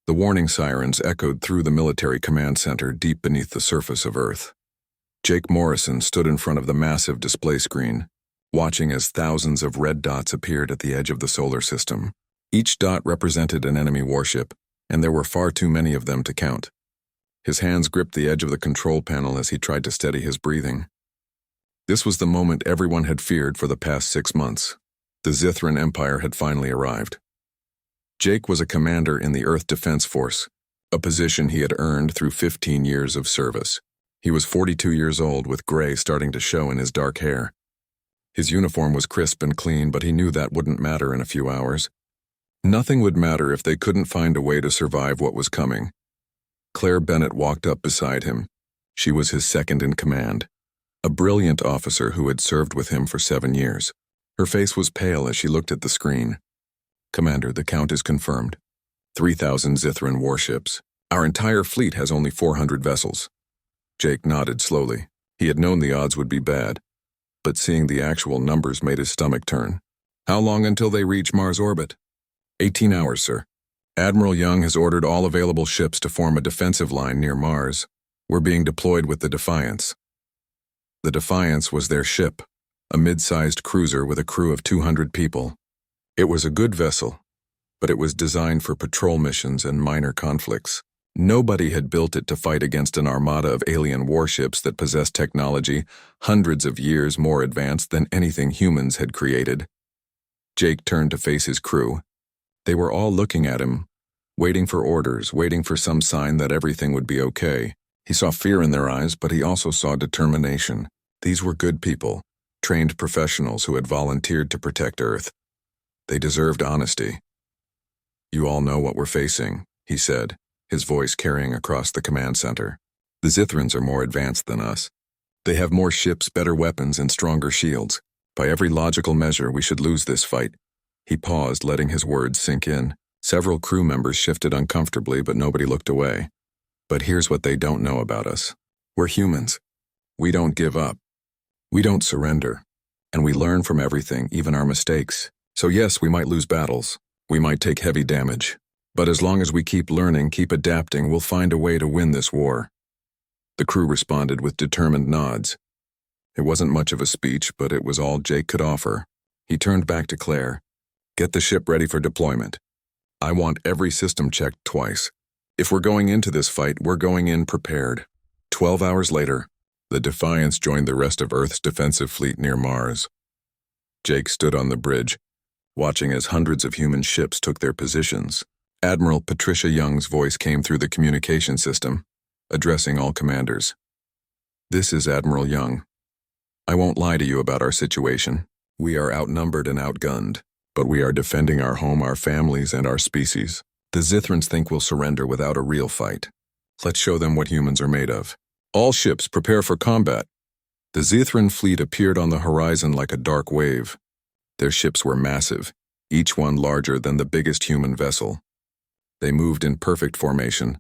The warning sirens echoed through the military command center deep beneath the surface of Earth. Jake Morrison stood in front of the massive display screen, watching as thousands of red dots appeared at the edge of the solar system. Each dot represented an enemy warship, and there were far too many of them to count. His hands gripped the edge of the control panel as he tried to steady his breathing. This was the moment everyone had feared for the past 6 months. The Zithran Empire had finally arrived. Jake was a commander in the Earth Defense Force, a position he had earned through 15 years of service. He was 42 years old, with gray starting to show in his dark hair. His uniform was crisp and clean, but he knew that wouldn't matter in a few hours. Nothing would matter if they couldn't find a way to survive what was coming. Claire Bennett walked up beside him. She was his second in command, a brilliant officer who had served with him for 7 years. Her face was pale as she looked at the screen. "Commander, the count is confirmed. 3,000 Zithran warships. Our entire fleet has only 400 vessels." Jake nodded slowly. He had known the odds would be bad, but seeing the actual numbers made his stomach turn. "How long until they reach Mars orbit?" 18 hours, sir. Admiral Young has ordered all available ships to form a defensive line near Mars. We're being deployed with the Defiance. The Defiance was their ship, a mid-sized cruiser with a crew of 200 people. It was a good vessel, but it was designed for patrol missions and minor conflicts. Nobody had built it to fight against an armada of alien warships that possessed technology hundreds of years more advanced than anything humans had created. Jake turned to face his crew. They were all looking at him, waiting for orders, waiting for some sign that everything would be okay. He saw fear in their eyes, but he also saw determination. These were good people, trained professionals who had volunteered to protect Earth. They deserved honesty. "You all know what we're facing," he said, his voice carrying across the command center. "The Zithrans are more advanced than us. They have more ships, better weapons, and stronger shields. By every logical measure, we should lose this fight." He paused, letting his words sink in. Several crew members shifted uncomfortably, but nobody looked away. "But here's what they don't know about us. We're humans. We don't give up. We don't surrender. And we learn from everything, even our mistakes. So yes, we might lose battles. We might take heavy damage. But as long as we keep learning, keep adapting, we'll find a way to win this war." The crew responded with determined nods. It wasn't much of a speech, but it was all Jake could offer. He turned back to Claire. "Get the ship ready for deployment. I want every system checked twice. If we're going into this fight, we're going in prepared." 12 hours later, the Defiance joined the rest of Earth's defensive fleet near Mars. Jake stood on the bridge, watching as hundreds of human ships took their positions. Admiral Patricia Young's voice came through the communication system, addressing all commanders. "This is Admiral Young. I won't lie to you about our situation. We are outnumbered and outgunned, but we are defending our home, our families, and our species. The Zithrans think we'll surrender without a real fight. Let's show them what humans are made of. All ships, prepare for combat." The Zithran fleet appeared on the horizon like a dark wave. Their ships were massive, each one larger than the biggest human vessel. They moved in perfect formation,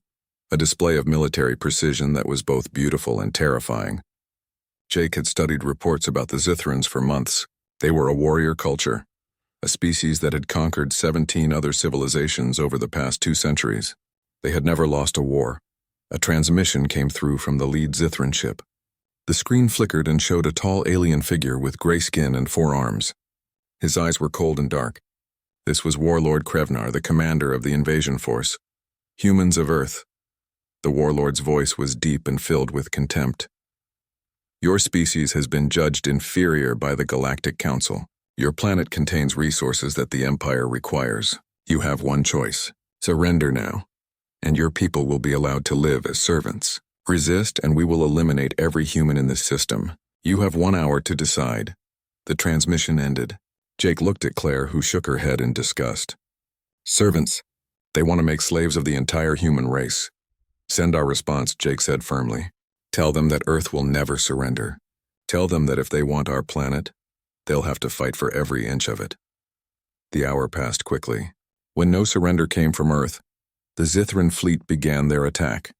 a display of military precision that was both beautiful and terrifying. Jake had studied reports about the Zithrans for months. They were a warrior culture, a species that had conquered 17 other civilizations over the past 2 centuries. They had never lost a war. A transmission came through from the lead Zithran ship. The screen flickered and showed a tall alien figure with gray skin and 4 arms. His eyes were cold and dark. This was Warlord Krevnar, the commander of the invasion force. "Humans of Earth." The warlord's voice was deep and filled with contempt. "Your species has been judged inferior by the Galactic Council. Your planet contains resources that the Empire requires. You have one choice. Surrender now, and your people will be allowed to live as servants. Resist, and we will eliminate every human in this system. You have 1 hour to decide." The transmission ended. Jake looked at Claire, who shook her head in disgust. "Servants. They want to make slaves of the entire human race." "Send our response," Jake said firmly. "Tell them that Earth will never surrender. Tell them that if they want our planet, they'll have to fight for every inch of it." The hour passed quickly. When no surrender came from Earth, the Zithran fleet began their attack.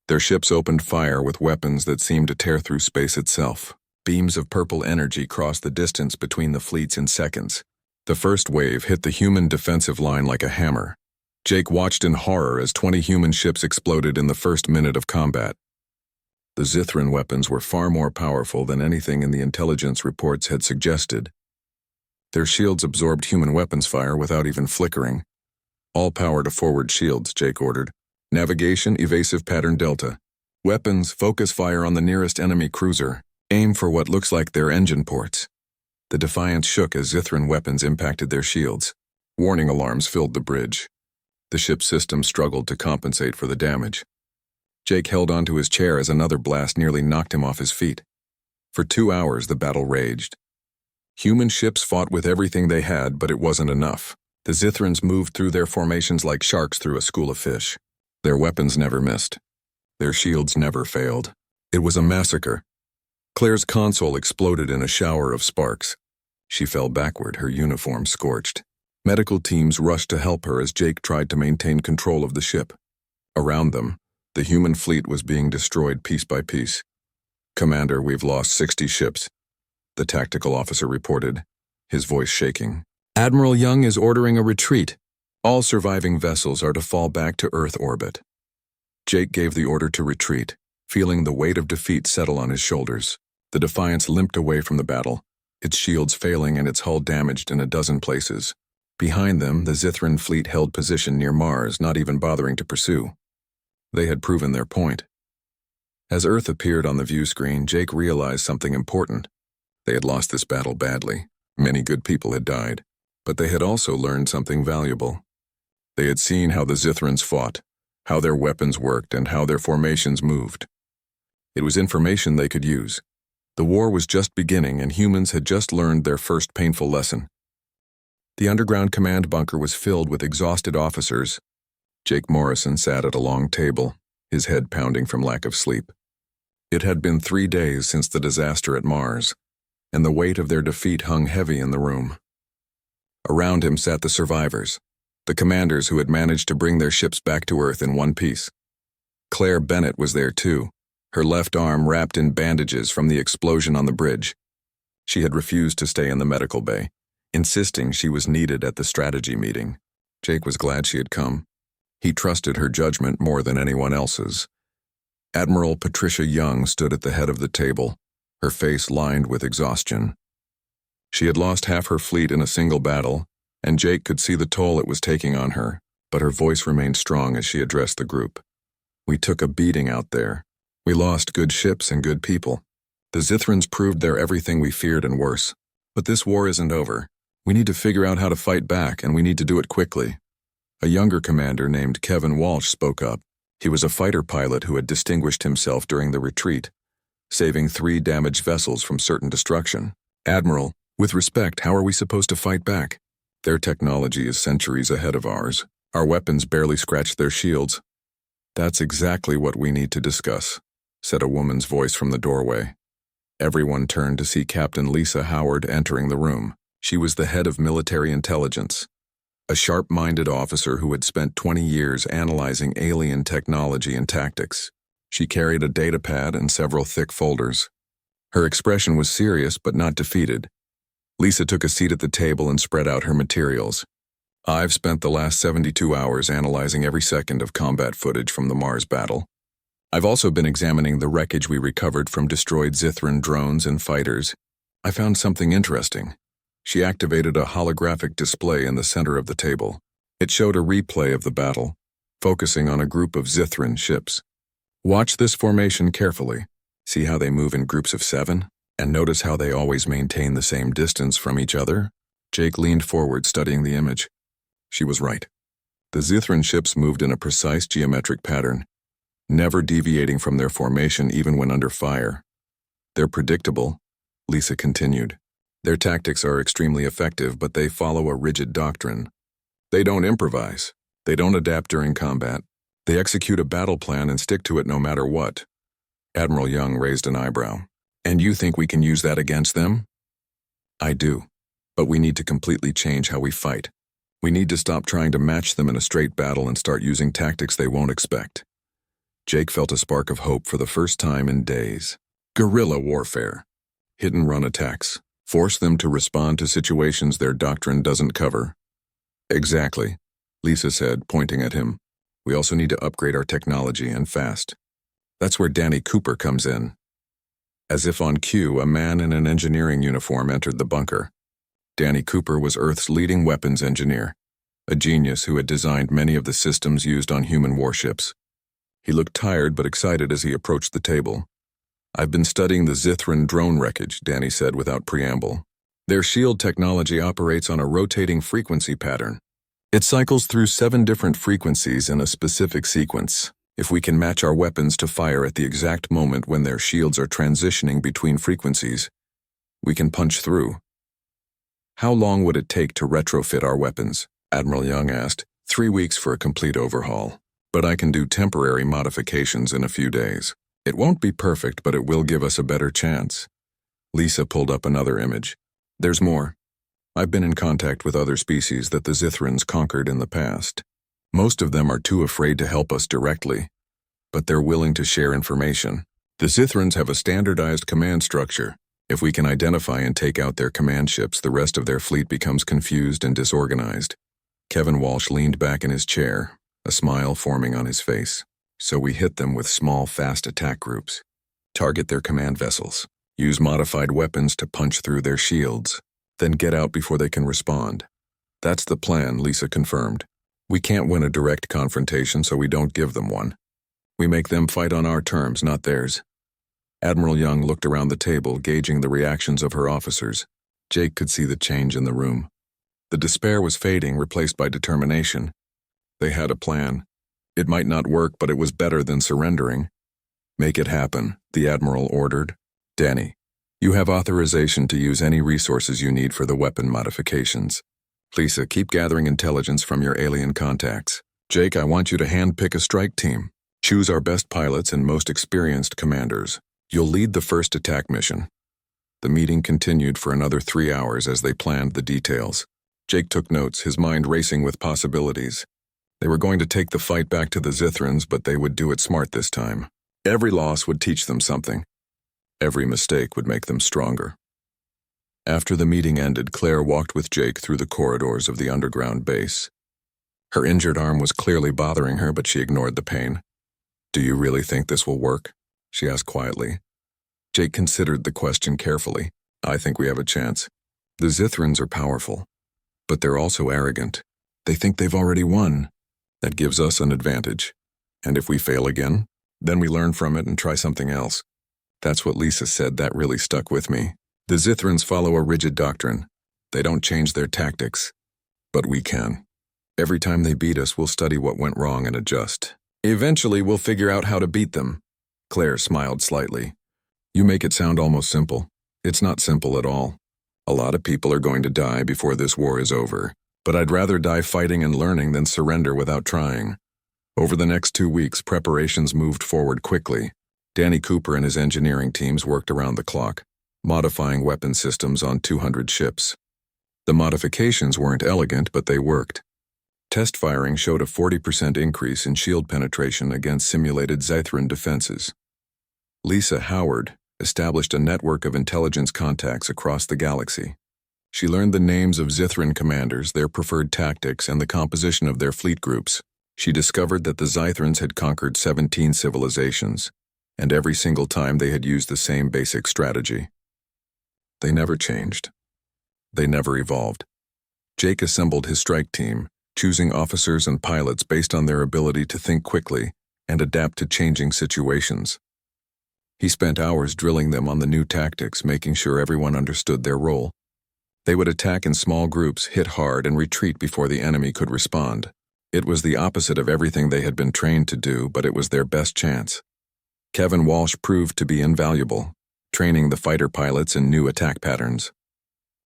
Their ships opened fire with weapons that seemed to tear through space itself. Beams of purple energy crossed the distance between the fleets in seconds. The first wave hit the human defensive line like a hammer. Jake watched in horror as 20 human ships exploded in the first minute of combat. The Zithran weapons were far more powerful than anything in the intelligence reports had suggested. Their shields absorbed human weapons fire without even flickering. All power to forward shields, Jake ordered. Navigation, evasive pattern delta. Weapons, focus fire on the nearest enemy cruiser. Aim for what looks like their engine ports. The Defiance shook as Zithran weapons impacted their shields. Warning alarms filled the bridge. The ship's system struggled to compensate for the damage. Jake held onto his chair as another blast nearly knocked him off his feet. For 2 hours, the battle raged. Human ships fought with everything they had, but it wasn't enough. The Zithrans moved through their formations like sharks through a school of fish. Their weapons never missed. Their shields never failed. It was a massacre. Claire's console exploded in a shower of sparks. She fell backward, her uniform scorched. Medical teams rushed to help her as Jake tried to maintain control of the ship. Around them, the human fleet was being destroyed piece by piece. "Commander, we've lost 60 ships," the tactical officer reported, his voice shaking. "Admiral Young is ordering a retreat. All surviving vessels are to fall back to Earth orbit." Jake gave the order to retreat, feeling the weight of defeat settle on his shoulders. The Defiance limped away from the battle, its shields failing and its hull damaged in a dozen places. Behind them, the Zithran fleet held position near Mars, not even bothering to pursue. They had proven their point. As Earth appeared on the view screen, Jake realized something important. They had lost this battle badly. Many good people had died. But they had also learned something valuable. They had seen how the Zithrans fought, how their weapons worked, and how their formations moved. It was information they could use. The war was just beginning, and humans had just learned their first painful lesson. The underground command bunker was filled with exhausted officers. Jake Morrison sat at a long table, his head pounding from lack of sleep. It had been 3 days since the disaster at Mars, and the weight of their defeat hung heavy in the room. Around him sat the survivors, the commanders who had managed to bring their ships back to Earth in one piece. Claire Bennett was there too, her left arm wrapped in bandages from the explosion on the bridge. She had refused to stay in the medical bay, insisting she was needed at the strategy meeting. Jake was glad she had come. He trusted her judgment more than anyone else's. Admiral Patricia Young stood at the head of the table, her face lined with exhaustion. She had lost half her fleet in a single battle, and Jake could see the toll it was taking on her, but her voice remained strong as she addressed the group. "We took a beating out there. We lost good ships and good people. The Zithrans proved they're everything we feared and worse. But this war isn't over. We need to figure out how to fight back, and we need to do it quickly." A younger commander named Kevin Walsh spoke up. He was a fighter pilot who had distinguished himself during the retreat, saving 3 damaged vessels from certain destruction. "Admiral, with respect, how are we supposed to fight back? Their technology is centuries ahead of ours. Our weapons barely scratched their shields." "That's exactly what we need to discuss," said a woman's voice from the doorway. Everyone turned to see Captain Lisa Howard entering the room. She was the head of military intelligence, a sharp-minded officer who had spent 20 years analyzing alien technology and tactics. She carried a datapad and several thick folders. Her expression was serious but not defeated. Lisa took a seat at the table and spread out her materials. "I've spent the last 72 hours analyzing every second of combat footage from the Mars battle. I've also been examining the wreckage we recovered from destroyed Zithran drones and fighters. I found something interesting." She activated a holographic display in the center of the table. It showed a replay of the battle, focusing on a group of Zithran ships. "Watch this formation carefully. See how they move in groups of 7? And notice how they always maintain the same distance from each other?" Jake leaned forward, studying the image. She was right. The Zithran ships moved in a precise geometric pattern, never deviating from their formation even when under fire. "They're predictable," Lisa continued. "Their tactics are extremely effective, but they follow a rigid doctrine. They don't improvise. They don't adapt during combat. They execute a battle plan and stick to it no matter what." Admiral Young raised an eyebrow. "And you think we can use that against them?" "I do. But we need to completely change how we fight. We need to stop trying to match them in a straight battle and start using tactics they won't expect." Jake felt a spark of hope for the first time in days. Guerrilla warfare. Hit-and-run attacks. Force them to respond to situations their doctrine doesn't cover. Exactly. Lisa said, pointing at him. We also need to upgrade our technology, and fast. That's where Danny Cooper comes in. As if on cue, a man in an engineering uniform entered the bunker. Danny Cooper was Earth's leading weapons engineer, a genius who had designed many of the systems used on human warships. He looked tired but excited as he approached the table. I've been studying the Zithran drone wreckage, Danny said without preamble. Their shield technology operates on a rotating frequency pattern. It cycles through 7 different frequencies in a specific sequence. If we can match our weapons to fire at the exact moment when their shields are transitioning between frequencies, we can punch through. How long would it take to retrofit our weapons? Admiral Young asked. 3 weeks for a complete overhaul. But I can do temporary modifications in a few days. It won't be perfect, but it will give us a better chance. Lisa pulled up another image. There's more. I've been in contact with other species that the Zithrans conquered in the past. Most of them are too afraid to help us directly, but they're willing to share information. The Zithrans have a standardized command structure. If we can identify and take out their command ships, the rest of their fleet becomes confused and disorganized. Kevin Walsh leaned back in his chair, a smile forming on his face. So we hit them with small, fast attack groups. Target their command vessels. Use modified weapons to punch through their shields. Then get out before they can respond. That's the plan, Lisa confirmed. We can't win a direct confrontation, so we don't give them one. We make them fight on our terms, not theirs. Admiral Young looked around the table, gauging the reactions of her officers. Jake could see the change in the room. The despair was fading, replaced by determination. They had a plan. It might not work, but it was better than surrendering. Make it happen, the Admiral ordered. Danny, you have authorization to use any resources you need for the weapon modifications. Lisa, keep gathering intelligence from your alien contacts. Jake, I want you to handpick a strike team. Choose our best pilots and most experienced commanders. You'll lead the first attack mission. The meeting continued for another 3 hours as they planned the details. Jake took notes, his mind racing with possibilities. They were going to take the fight back to the Zithrans, but they would do it smart this time. Every loss would teach them something. Every mistake would make them stronger. After the meeting ended, Claire walked with Jake through the corridors of the underground base. Her injured arm was clearly bothering her, but she ignored the pain. Do you really think this will work? She asked quietly. Jake considered the question carefully. I think we have a chance. The Zithrans are powerful, but they're also arrogant. They think they've already won. That gives us an advantage. And if we fail again, then we learn from it and try something else. That's what Lisa said. That really stuck with me. The Zithrans follow a rigid doctrine. They don't change their tactics. But we can. Every time they beat us, we'll study what went wrong and adjust. Eventually, we'll figure out how to beat them. Claire smiled slightly. You make it sound almost simple. It's not simple at all. A lot of people are going to die before this war is over. But I'd rather die fighting and learning than surrender without trying. Over the next 2 weeks, preparations moved forward quickly. Danny Cooper and his engineering teams worked around the clock, modifying weapon systems on 200 ships. The modifications weren't elegant, but they worked. Test firing showed a 40% increase in shield penetration against simulated Zithran defenses. Lisa Howard established a network of intelligence contacts across the galaxy. She learned the names of Zithran commanders, their preferred tactics, and the composition of their fleet groups. She discovered that the Zithrans had conquered 17 civilizations, and every single time they had used the same basic strategy. They never changed. They never evolved. Jake assembled his strike team, choosing officers and pilots based on their ability to think quickly and adapt to changing situations. He spent hours drilling them on the new tactics, making sure everyone understood their role. They would attack in small groups, hit hard, and retreat before the enemy could respond. It was the opposite of everything they had been trained to do, but it was their best chance. Kevin Walsh proved to be invaluable, training the fighter pilots in new attack patterns.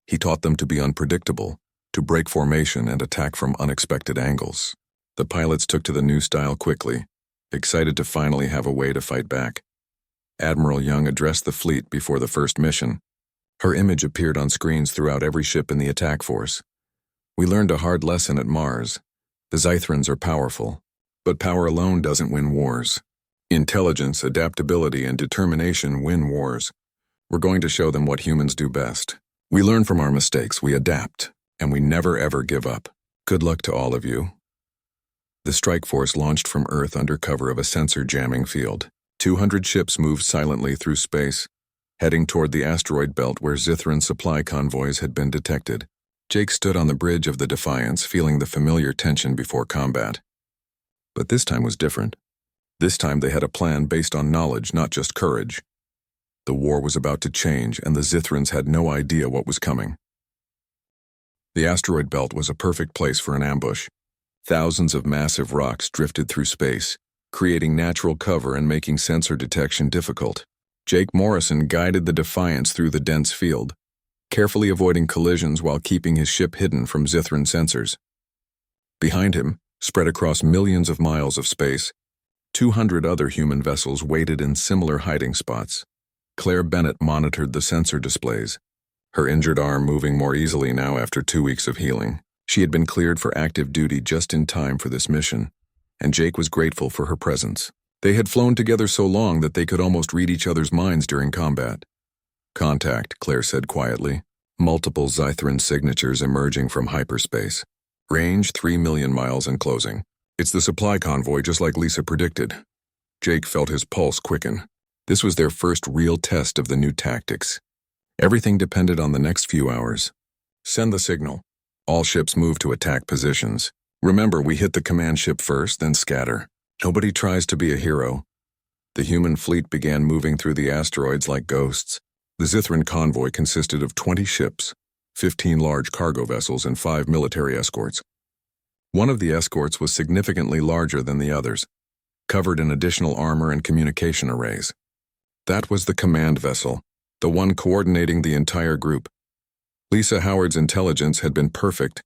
He taught them to be unpredictable, to break formation and attack from unexpected angles. The pilots took to the new style quickly, excited to finally have a way to fight back. Admiral Young addressed the fleet before the first mission. Her image appeared on screens throughout every ship in the attack force. We learned a hard lesson at Mars. The Zithrans are powerful, but power alone doesn't win wars. Intelligence, adaptability, and determination win wars. We're going to show them what humans do best. We learn from our mistakes, we adapt, and we never ever give up. Good luck to all of you. The strike force launched from Earth under cover of a sensor jamming field. 200 ships moved silently through space, heading toward the asteroid belt where Zithran supply convoys had been detected. Jake stood on the bridge of the Defiance, feeling the familiar tension before combat. But this time was different. This time they had a plan based on knowledge, not just courage. The war was about to change, and the Zithrans had no idea what was coming. The asteroid belt was a perfect place for an ambush. Thousands of massive rocks drifted through space, creating natural cover and making sensor detection difficult. Jake Morrison guided the Defiance through the dense field, carefully avoiding collisions while keeping his ship hidden from Zithran sensors. Behind him, spread across millions of miles of space, 200 other human vessels waited in similar hiding spots. Claire Bennett monitored the sensor displays, her injured arm moving more easily now after 2 weeks of healing. She had been cleared for active duty just in time for this mission, and Jake was grateful for her presence. They had flown together so long that they could almost read each other's minds during combat. "Contact," Claire said quietly, multiple Zithran signatures emerging from hyperspace. "Range 3 million miles and closing. It's the supply convoy just like Lisa predicted." Jake felt his pulse quicken. This was their first real test of the new tactics. Everything depended on the next few hours. "Send the signal. All ships move to attack positions. Remember, we hit the command ship first, then scatter. Nobody tries to be a hero." The human fleet began moving through the asteroids like ghosts. The Zithran convoy consisted of 20 ships, 15 large cargo vessels, and 5 military escorts. One of the escorts was significantly larger than the others, covered in additional armor and communication arrays. That was the command vessel, the one coordinating the entire group. Lisa Howard's intelligence had been perfect.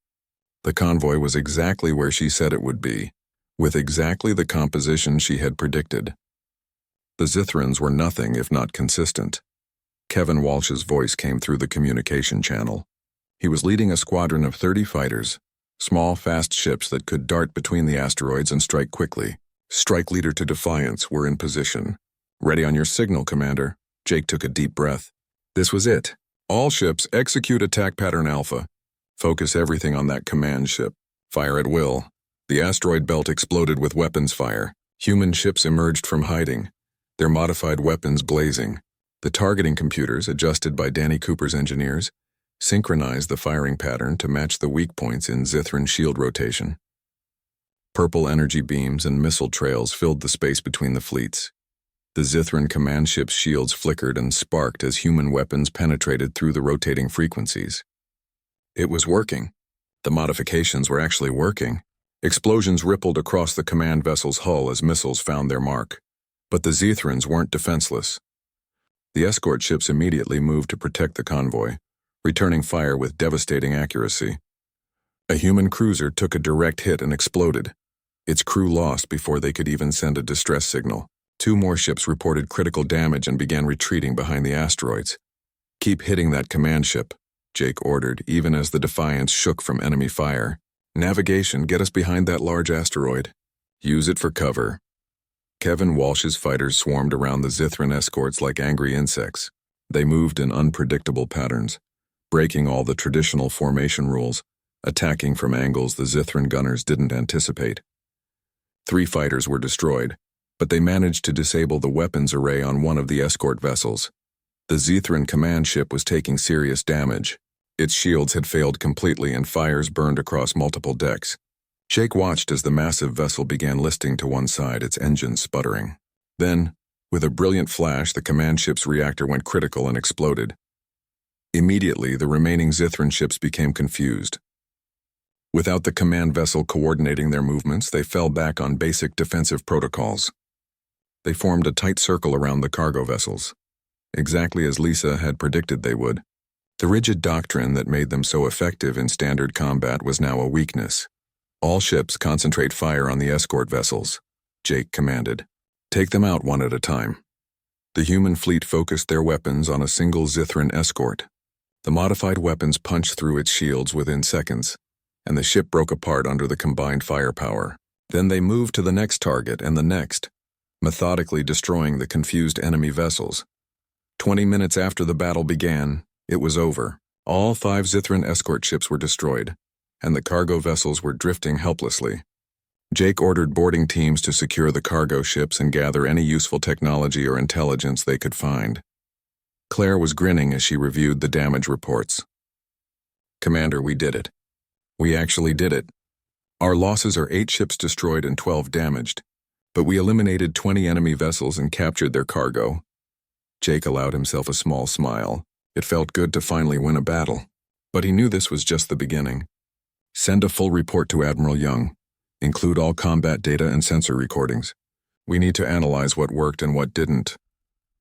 The convoy was exactly where she said it would be, with exactly the composition she had predicted. The Zithrans were nothing if not consistent. Kevin Walsh's voice came through the communication channel. He was leading a squadron of 30 fighters, small, fast ships that could dart between the asteroids and strike quickly. Strike leader to Defiance were in position. "Ready on your signal, Commander." Jake took a deep breath. This was it. "All ships, execute attack pattern Alpha. Focus everything on that command ship. Fire at will." The asteroid belt exploded with weapons fire. Human ships emerged from hiding, their modified weapons blazing. The targeting computers, adjusted by Danny Cooper's engineers, synchronized the firing pattern to match the weak points in Zithran shield rotation. Purple energy beams and missile trails filled the space between the fleets. The Zithran command ship's shields flickered and sparked as human weapons penetrated through the rotating frequencies. It was working. The modifications were actually working. Explosions rippled across the command vessel's hull as missiles found their mark. But the Zithrans weren't defenseless. The escort ships immediately moved to protect the convoy, returning fire with devastating accuracy. A human cruiser took a direct hit and exploded. Its crew lost before they could even send a distress signal. 2 more ships reported critical damage and began retreating behind the asteroids. "Keep hitting that command ship," Jake ordered, even as the Defiance shook from enemy fire. "Navigation, get us behind that large asteroid. Use it for cover." Kevin Walsh's fighters swarmed around the Zithran escorts like angry insects. They moved in unpredictable patterns, breaking all the traditional formation rules, attacking from angles the Zithran gunners didn't anticipate. 3 fighters were destroyed, but they managed to disable the weapons array on one of the escort vessels. The Zithran command ship was taking serious damage. Its shields had failed completely and fires burned across multiple decks. Jake watched as the massive vessel began listing to one side, its engines sputtering. Then, with a brilliant flash, the command ship's reactor went critical and exploded. Immediately, the remaining Zithran ships became confused. Without the command vessel coordinating their movements, they fell back on basic defensive protocols. They formed a tight circle around the cargo vessels, exactly as Lisa had predicted they would. The rigid doctrine that made them so effective in standard combat was now a weakness. "All ships concentrate fire on the escort vessels," Jake commanded. "Take them out one at a time." The human fleet focused their weapons on a single Zithran escort. The modified weapons punched through its shields within seconds, and the ship broke apart under the combined firepower. Then they moved to the next target and the next, methodically destroying the confused enemy vessels. 20 minutes after the battle began, it was over. All 5 Zithran escort ships were destroyed, and the cargo vessels were drifting helplessly. Jake ordered boarding teams to secure the cargo ships and gather any useful technology or intelligence they could find. Claire was grinning as she reviewed the damage reports. "Commander, we did it. We actually did it. Our losses are 8 ships destroyed and 12 damaged, but we eliminated 20 enemy vessels and captured their cargo." Jake allowed himself a small smile. It felt good to finally win a battle, but he knew this was just the beginning. "Send a full report to Admiral Young. Include all combat data and sensor recordings. We need to analyze what worked and what didn't."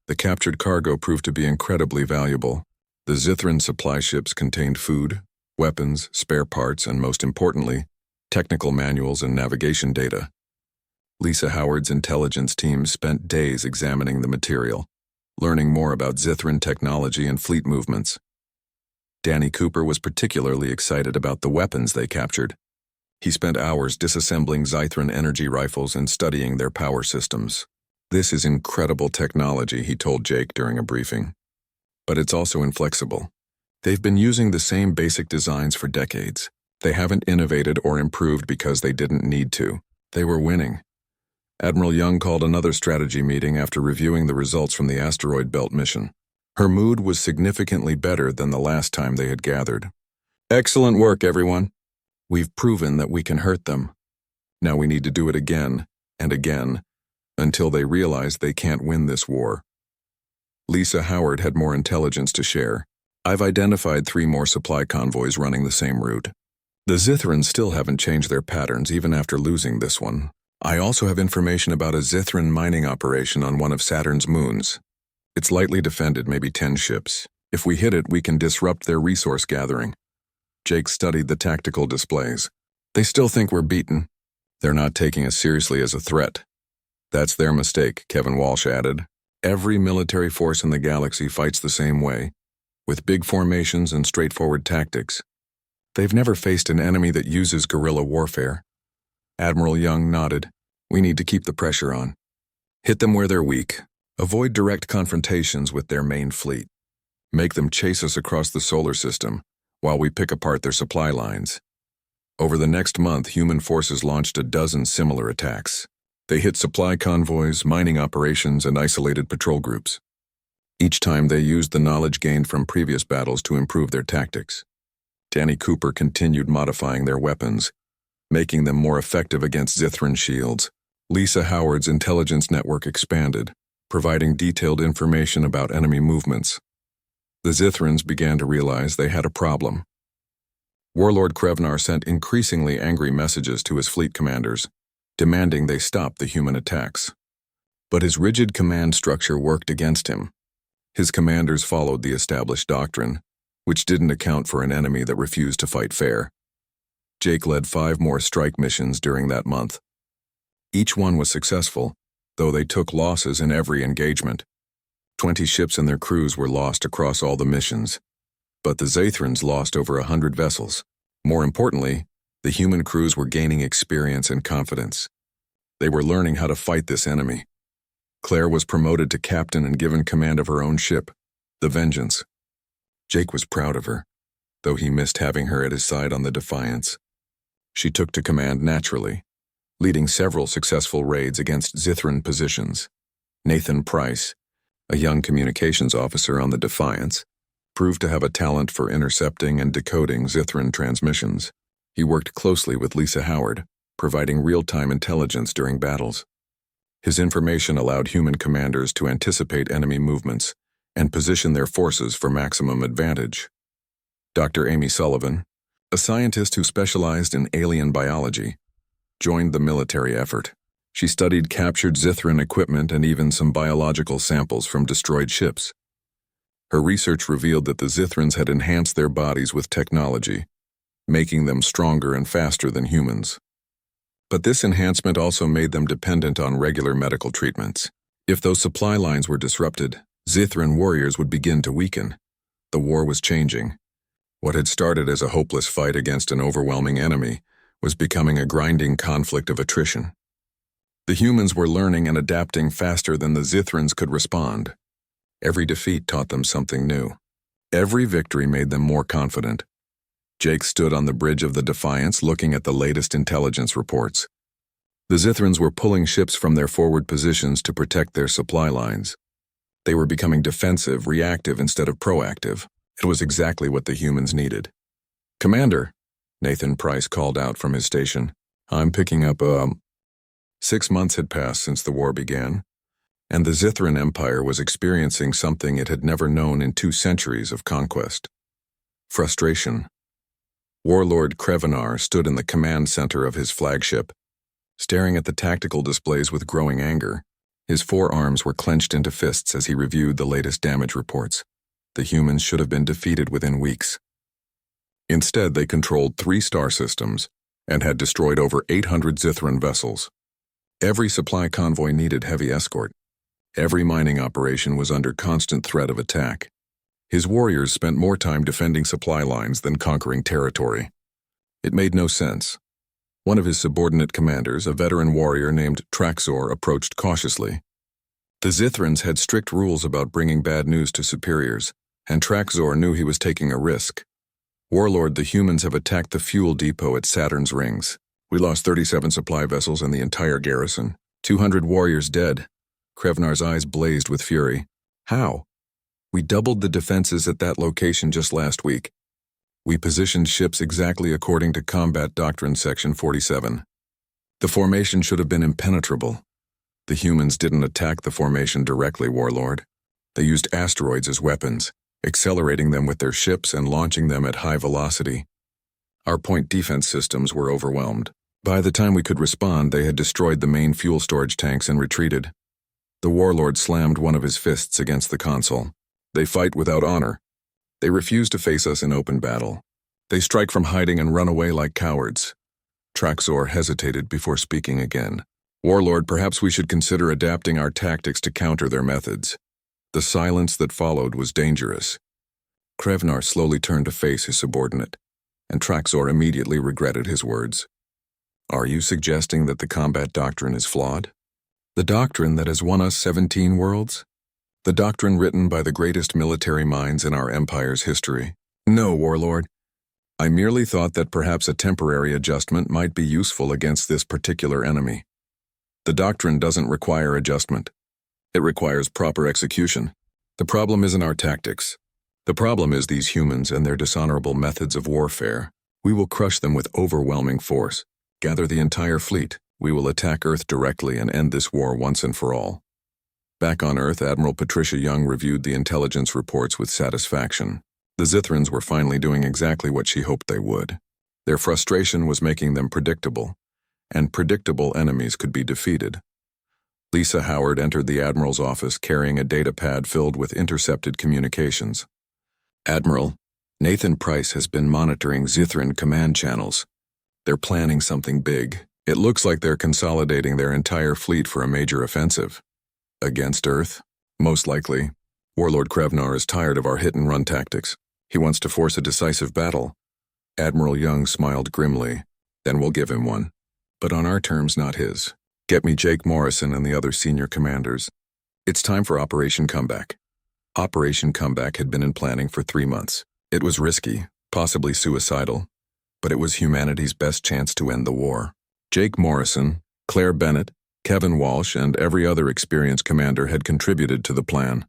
The captured cargo proved to be incredibly valuable. The Zithran supply ships contained food, weapons, spare parts, and most importantly, technical manuals and navigation data. Lisa Howard's intelligence team spent days examining the material, learning more about Zithran technology and fleet movements. Danny Cooper was particularly excited about the weapons they captured. He spent hours disassembling Zithran energy rifles and studying their power systems. "This is incredible technology," he told Jake during a briefing. "But it's also inflexible. They've been using the same basic designs for decades. They haven't innovated or improved because they didn't need to. They were winning." Admiral Young called another strategy meeting after reviewing the results from the asteroid belt mission. Her mood was significantly better than the last time they had gathered. "Excellent work, everyone. We've proven that we can hurt them. Now we need to do it again and again until they realize they can't win this war." Lisa Howard had more intelligence to share. "I've identified 3 more supply convoys running the same route. The Zithrans still haven't changed their patterns even after losing this one. I also have information about a Zithran mining operation on one of Saturn's moons. It's lightly defended, maybe 10 ships. If we hit it, we can disrupt their resource gathering." Jake studied the tactical displays. "They still think we're beaten. They're not taking us seriously as a threat." "That's their mistake," Kevin Walsh added. "Every military force in the galaxy fights the same way, with big formations and straightforward tactics. They've never faced an enemy that uses guerrilla warfare." Admiral Young nodded. "We need to keep the pressure on. Hit them where they're weak. Avoid direct confrontations with their main fleet. Make them chase us across the solar system while we pick apart their supply lines." Over the next month, human forces launched a dozen similar attacks. They hit supply convoys, mining operations, and isolated patrol groups. Each time they used the knowledge gained from previous battles to improve their tactics. Danny Cooper continued modifying their weapons, making them more effective against Zithran shields. Lisa Howard's intelligence network expanded, providing detailed information about enemy movements. The Zithrans began to realize they had a problem. Warlord Krevnar sent increasingly angry messages to his fleet commanders, demanding they stop the human attacks. But his rigid command structure worked against him. His commanders followed the established doctrine, which didn't account for an enemy that refused to fight fair. Jake led 5 more strike missions during that month. Each one was successful, though they took losses in every engagement. 20 ships and their crews were lost across all the missions, but the Zathrans lost over 100 vessels. More importantly, the human crews were gaining experience and confidence. They were learning how to fight this enemy. Claire was promoted to captain and given command of her own ship, the Vengeance. Jake was proud of her, though he missed having her at his side on the Defiance. She took to command naturally, leading several successful raids against Zithran positions. Nathan Price, a young communications officer on the Defiance, proved to have a talent for intercepting and decoding Zithran transmissions. He worked closely with Lisa Howard, providing real-time intelligence during battles. His information allowed human commanders to anticipate enemy movements and position their forces for maximum advantage. Dr. Amy Sullivan, a scientist who specialized in alien biology, joined the military effort. She studied captured Zithran equipment and even some biological samples from destroyed ships. Her research revealed that the Zithrans had enhanced their bodies with technology, making them stronger and faster than humans. But this enhancement also made them dependent on regular medical treatments. If those supply lines were disrupted, Zithran warriors would begin to weaken. The war was changing. What had started as a hopeless fight against an overwhelming enemy was becoming a grinding conflict of attrition. The humans were learning and adapting faster than the Zithrans could respond. Every defeat taught them something new. Every victory made them more confident. Jake stood on the bridge of the Defiance looking at the latest intelligence reports. The Zithrans were pulling ships from their forward positions to protect their supply lines. They were becoming defensive, reactive instead of proactive. It was exactly what the humans needed. "Commander," Nathan Price called out from his station. "I'm picking up, 6 months had passed since the war began, and the Zithran Empire was experiencing something it had never known in 2 centuries of conquest. Frustration. Warlord Krevenar stood in the command center of his flagship, staring at the tactical displays with growing anger. His forearms were clenched into fists as he reviewed the latest damage reports. The humans should have been defeated within weeks. Instead, they controlled 3 star systems and had destroyed over 800 Zithran vessels. Every supply convoy needed heavy escort. Every mining operation was under constant threat of attack. His warriors spent more time defending supply lines than conquering territory. It made no sense. One of his subordinate commanders, a veteran warrior named Traxor, approached cautiously. The Zithrans had strict rules about bringing bad news to superiors, and Traxor knew he was taking a risk. "Warlord, the humans have attacked the fuel depot at Saturn's rings. We lost 37 supply vessels and the entire garrison. 200 warriors dead." Krevnar's eyes blazed with fury. "How?" "We doubled the defenses at that location just last week. We positioned ships exactly according to Combat Doctrine Section 47. The formation should have been impenetrable. The humans didn't attack the formation directly, Warlord. They used asteroids as weapons, accelerating them with their ships and launching them at high velocity. Our point defense systems were overwhelmed. By the time we could respond, they had destroyed the main fuel storage tanks and retreated." The Warlord slammed one of his fists against the console. "They fight without honor. They refuse to face us in open battle. They strike from hiding and run away like cowards." Traxor hesitated before speaking again. "Warlord, perhaps we should consider adapting our tactics to counter their methods." The silence that followed was dangerous. Krevnar slowly turned to face his subordinate, and Traxor immediately regretted his words. "Are you suggesting that the combat doctrine is flawed? The doctrine that has won us 17 worlds? The doctrine written by the greatest military minds in our empire's history?" "No, Warlord. I merely thought that perhaps a temporary adjustment might be useful against this particular enemy. The doctrine doesn't require adjustment. It requires proper execution. The problem isn't our tactics. The problem is these humans and their dishonorable methods of warfare. We will crush them with overwhelming force. Gather the entire fleet. We will attack Earth directly and end this war once and for all." Back on Earth, Admiral Patricia Young reviewed the intelligence reports with satisfaction. The Zithrans were finally doing exactly what she hoped they would. Their frustration was making them predictable, and predictable enemies could be defeated. Lisa Howard entered the Admiral's office carrying a data pad filled with intercepted communications. "Admiral, Nathan Price has been monitoring Zithran command channels. They're planning something big. It looks like they're consolidating their entire fleet for a major offensive. Against Earth? Most likely. Warlord Krevnar is tired of our hit-and-run tactics. He wants to force a decisive battle." Admiral Young smiled grimly. "Then we'll give him one. But on our terms, not his. Get me Jake Morrison and the other senior commanders. It's time for Operation Comeback." Operation Comeback had been in planning for 3 months. It was risky, possibly suicidal, but it was humanity's best chance to end the war. Jake Morrison, Claire Bennett, Kevin Walsh, and every other experienced commander had contributed to the plan.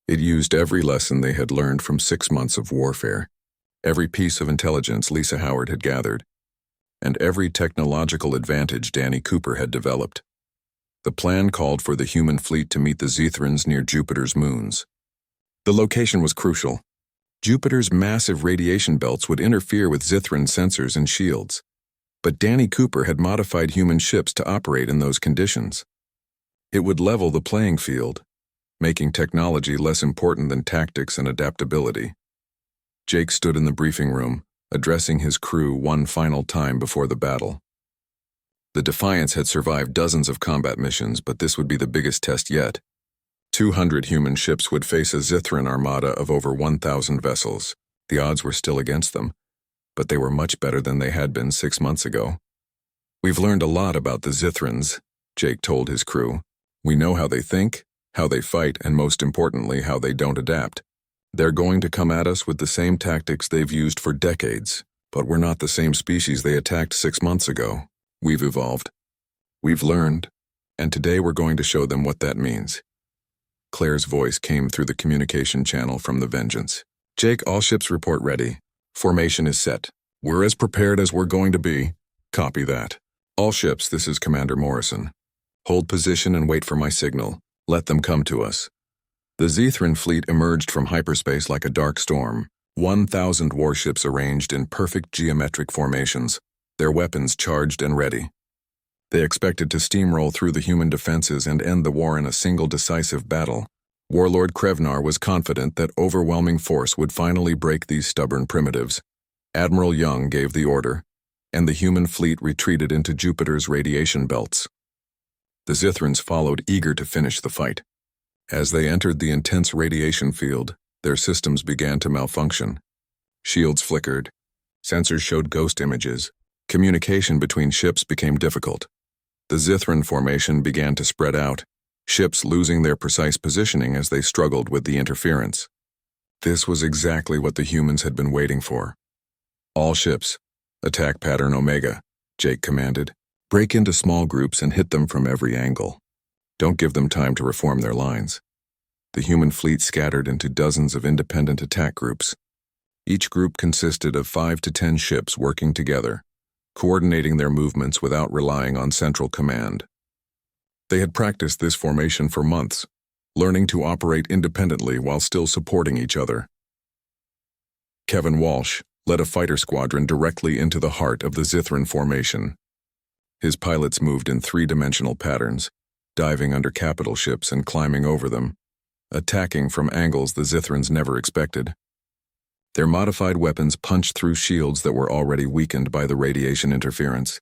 It used every lesson they had learned from 6 months of warfare, every piece of intelligence Lisa Howard had gathered, and every technological advantage Danny Cooper had developed. The plan called for the human fleet to meet the Zithrans near Jupiter's moons. The location was crucial. Jupiter's massive radiation belts would interfere with Zithran sensors and shields, but Danny Cooper had modified human ships to operate in those conditions. It would level the playing field, making technology less important than tactics and adaptability. Jake stood in the briefing room, addressing his crew one final time before the battle. The Defiance had survived dozens of combat missions, but this would be the biggest test yet. 200 human ships would face a Zithran armada of over 1,000 vessels. The odds were still against them, but they were much better than they had been 6 months ago. "We've learned a lot about the Zithrans," Jake told his crew. "We know how they think, how they fight, and most importantly, how they don't adapt. They're going to come at us with the same tactics they've used for decades, but we're not the same species they attacked 6 months ago. We've evolved." We've learned, and today we're going to show them what that means. Claire's voice came through the communication channel from the Vengeance. Jake, all ships report ready. Formation is set. We're as prepared as we're going to be. Copy that. All ships, this is Commander Morrison. Hold position and wait for my signal. Let them come to us. The Zethran fleet emerged from hyperspace like a dark storm. 1,000 warships arranged in perfect geometric formations, their weapons charged and ready. They expected to steamroll through the human defenses and end the war in a single decisive battle. Warlord Krevnar was confident that overwhelming force would finally break these stubborn primitives. Admiral Young gave the order, and the human fleet retreated into Jupiter's radiation belts. The Zithrans followed, eager to finish the fight. As they entered the intense radiation field, their systems began to malfunction. Shields flickered. Sensors showed ghost images. Communication between ships became difficult. The Zithran formation began to spread out, ships losing their precise positioning as they struggled with the interference. This was exactly what the humans had been waiting for. All ships, attack pattern Omega, Jake commanded. Break into small groups and hit them from every angle. Don't give them time to reform their lines. The human fleet scattered into dozens of independent attack groups. Each group consisted of 5 to 10 ships working together, coordinating their movements without relying on central command. They had practiced this formation for months, learning to operate independently while still supporting each other. Kevin Walsh led a fighter squadron directly into the heart of the Zithran formation. His pilots moved in 3-dimensional patterns, diving under capital ships and climbing over them, attacking from angles the Zithrans never expected. Their modified weapons punched through shields that were already weakened by the radiation interference.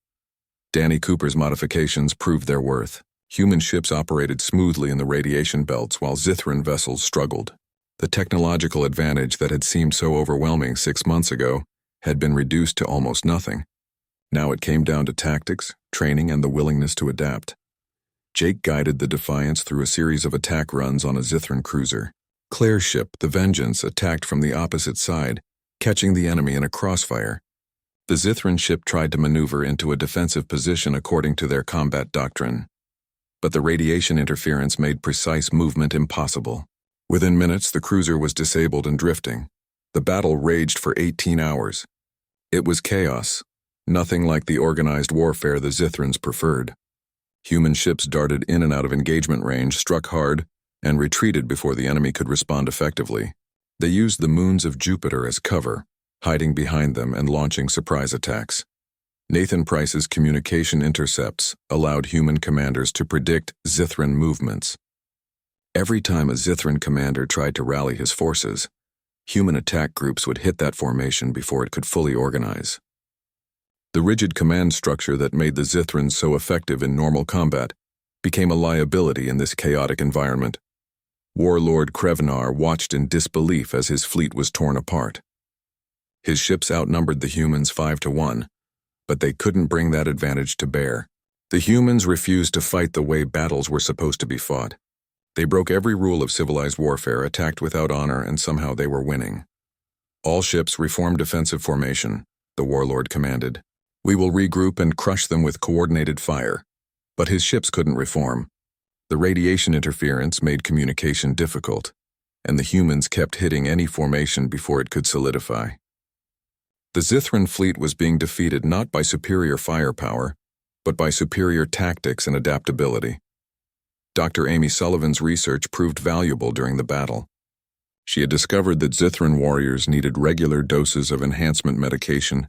Danny Cooper's modifications proved their worth. Human ships operated smoothly in the radiation belts while Zithran vessels struggled. The technological advantage that had seemed so overwhelming 6 months ago had been reduced to almost nothing. Now it came down to tactics, training, and the willingness to adapt. Jake guided the Defiance through a series of attack runs on a Zithran cruiser. Claire's ship, the Vengeance, attacked from the opposite side, catching the enemy in a crossfire. The Zithran ship tried to maneuver into a defensive position according to their combat doctrine. But the radiation interference made precise movement impossible. Within minutes, the cruiser was disabled and drifting. The battle raged for 18 hours. It was chaos, nothing like the organized warfare the Zithrans preferred. Human ships darted in and out of engagement range, struck hard, and retreated before the enemy could respond effectively. They used the moons of Jupiter as cover, hiding behind them and launching surprise attacks. Nathan Price's communication intercepts allowed human commanders to predict Zithran movements. Every time a Zithran commander tried to rally his forces, human attack groups would hit that formation before it could fully organize. The rigid command structure that made the Zithrans so effective in normal combat became a liability in this chaotic environment. Warlord Krevnar watched in disbelief as his fleet was torn apart. His ships outnumbered the humans 5 to 1, but they couldn't bring that advantage to bear. The humans refused to fight the way battles were supposed to be fought. They broke every rule of civilized warfare, attacked without honor, and somehow they were winning. All ships reformed defensive formation, the warlord commanded. We will regroup and crush them with coordinated fire. But his ships couldn't reform. The radiation interference made communication difficult, and the humans kept hitting any formation before it could solidify. The Zithran fleet was being defeated not by superior firepower, but by superior tactics and adaptability. Dr. Amy Sullivan's research proved valuable during the battle. She had discovered that Zithran warriors needed regular doses of enhancement medication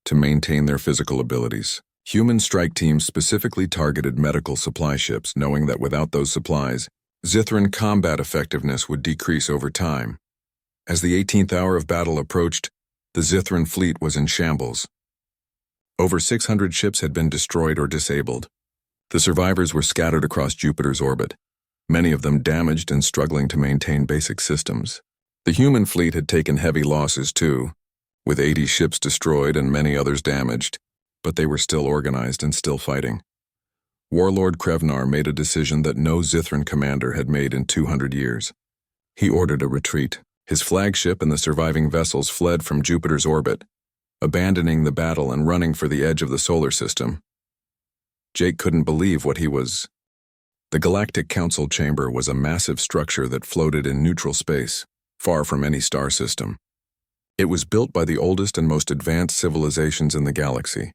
to maintain their physical abilities. Human strike teams specifically targeted medical supply ships, knowing that without those supplies, Zithran combat effectiveness would decrease over time. As the 18th hour of battle approached, the Zithran fleet was in shambles. Over 600 ships had been destroyed or disabled. The survivors were scattered across Jupiter's orbit, many of them damaged and struggling to maintain basic systems. The human fleet had taken heavy losses too, with 80 ships destroyed and many others damaged, but they were still organized and still fighting. Warlord Krevnar made a decision that no Zithran commander had made in 200 years. He ordered a retreat. His flagship and the surviving vessels fled from Jupiter's orbit, abandoning the battle and running for the edge of the solar system. Jake couldn't believe what he was. The Galactic Council chamber was a massive structure that floated in neutral space, far from any star system. It was built by the oldest and most advanced civilizations in the galaxy,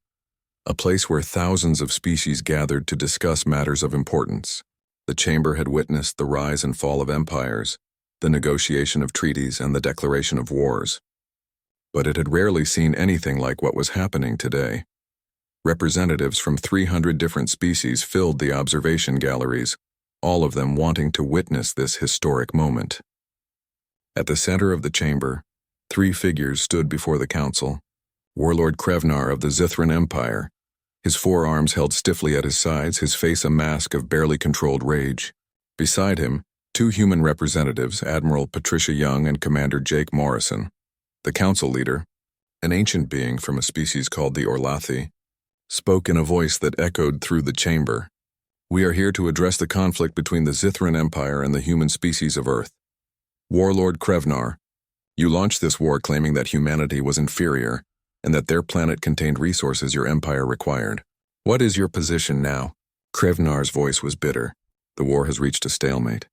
a place where thousands of species gathered to discuss matters of importance. The chamber had witnessed the rise and fall of empires, the negotiation of treaties, and the declaration of wars. But it had rarely seen anything like what was happening today. Representatives from 300 different species filled the observation galleries, all of them wanting to witness this historic moment. At the center of the chamber, 3 figures stood before the council. Warlord Krevnar of the Zithran Empire, his forearms held stiffly at his sides, his face a mask of barely controlled rage. Beside him, 2 human representatives, Admiral Patricia Young and Commander Jake Morrison. The council leader, an ancient being from a species called the Orlathi, spoke in a voice that echoed through the chamber. "We are here to address the conflict between the Zithran Empire and the human species of Earth. Warlord Krevnar, you launched this war claiming that humanity was inferior and that their planet contained resources your empire required. What is your position now?" Krevnar's voice was bitter. "The war has reached a stalemate.